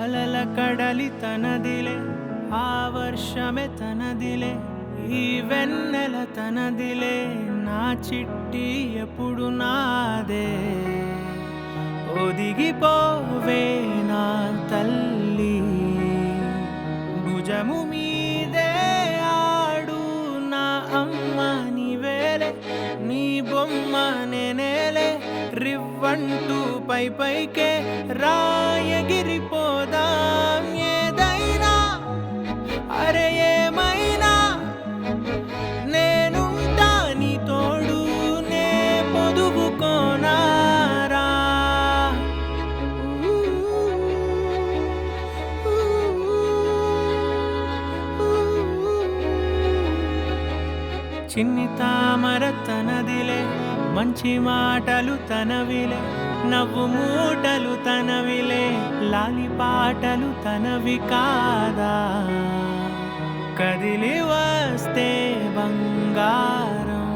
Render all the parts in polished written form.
అలల కడలి తనదిలే, ఆ వర్షమే తనదిలే, ఈ వెన్నెల తనదిలే, నా చిట్టి ఎప్పుడు నాదే. ఒదిగిపోవే నా తల్లి, భుజము మీదే ఆడు నా అమ్మ నీవేలే, నీ బొమ్మ నేనేలే, రివ్వంటూ పై పైకే రాయగిరిపోదాం. ఏదైనా అరే ఏమైనా నేనుంటా నీ తోడు, నే పొదుపుకోనారా. చిన్ని తామర తనదిలే, మంచి మాటలు తనవిలే, నవ్వు మూటలు తనవిలే, లాలి పాటలు తనవి కాదా. కదిలి వస్తే బంగారం,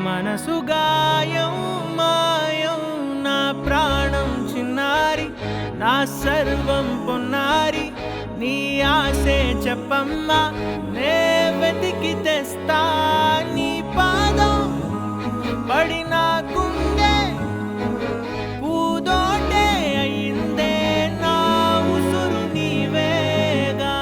మనసు గాయం మాయం, నా ప్రాణం చిన్నారి, నా సర్వం పొన్నారి, నీ ఆశే చెప్పమ్మా, నే వెతికి తెస్తా నీ పాదం. పడిన గుండె పూదోటే అయిందే, నా ఉసురు నీవేగా.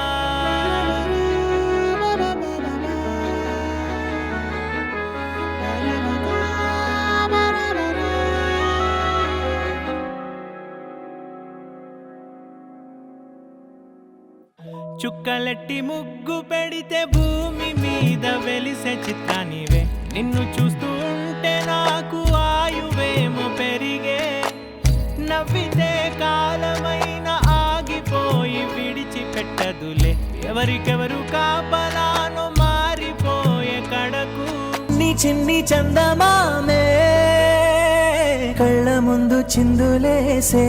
చుక్కలెట్టి ముగ్గు పెడితే భూమి మీద వెలిసే చిత్రానివే, నిన్ను చూస్తూ ఉంటే నాకు ఆయువేమో పెరిగే. నవ్వితే కాలమైన ఆగిపోయి విడిచిపెట్టదులే, ఎవరికెవరు కాపలానో మారిపోయే కడకు. నీ చిన్ని చందమామే కళ్ళ ముందు చిందులేసే,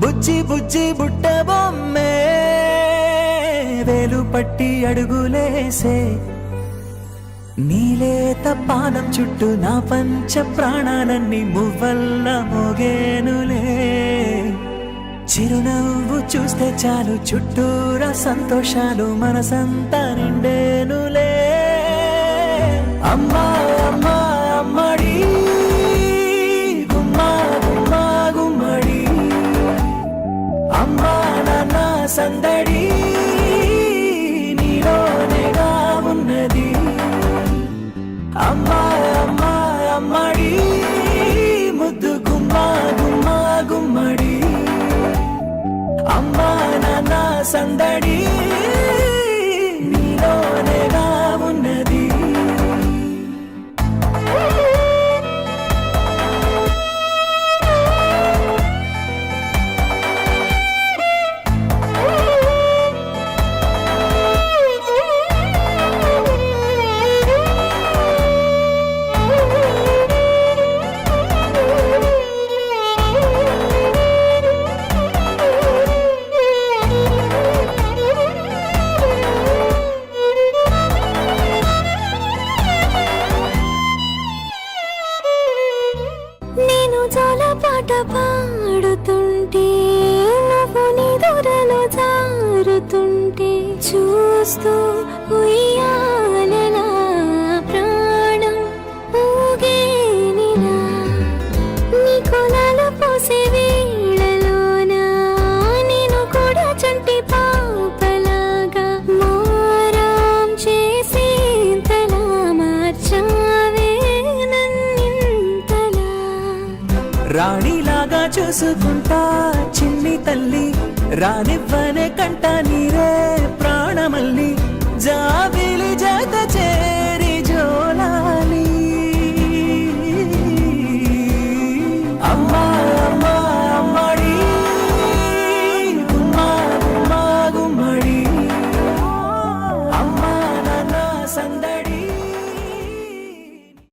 బుజ్జి బుజ్జి బుట్ట బొమ్మే వేలు పట్టి అడుగులేసే. నీలేత పానం చుట్టూ నా పంచ ప్రాణాలన్నీ మువ్వల్ల మోగేనులే. చిరునవ్వు చూస్తే చాలు చుట్టూరా సంతోషాలు మనసంతా నిండేనులే. అమ్మా అమ్మా అమ్మడి, గుమ్మా గుమ్మా గుమ్మడి, అమ్మా నాన్న సందడి నీలోనేగా ఉన్నది. అమ్మా అమ్మా అమ్మడి, ముద్దు గుమ్మా గుమ్మా గుమ్మడి, అమ్మా నాన్న సందడి నీలోనేగా ఉన్నది. పాట పాడుతుంటే, నువ్వు నీ దూరలో జారుతుంటే, చూస్తూ ఉయ్యాలలా ప్రాణం ఊగేనిలా. నీ కొలాల పోసే వేళలోన నేను కూడా చంటి పాపలాగా మారాం చేసేంతలా మార్చావే నన్నింతలా. రాణిలాగా చూసుకుంటా చిన్ని తల్లి, రానివ్వనే కంట నీరే ప్రాణమల్లి. జాబిలి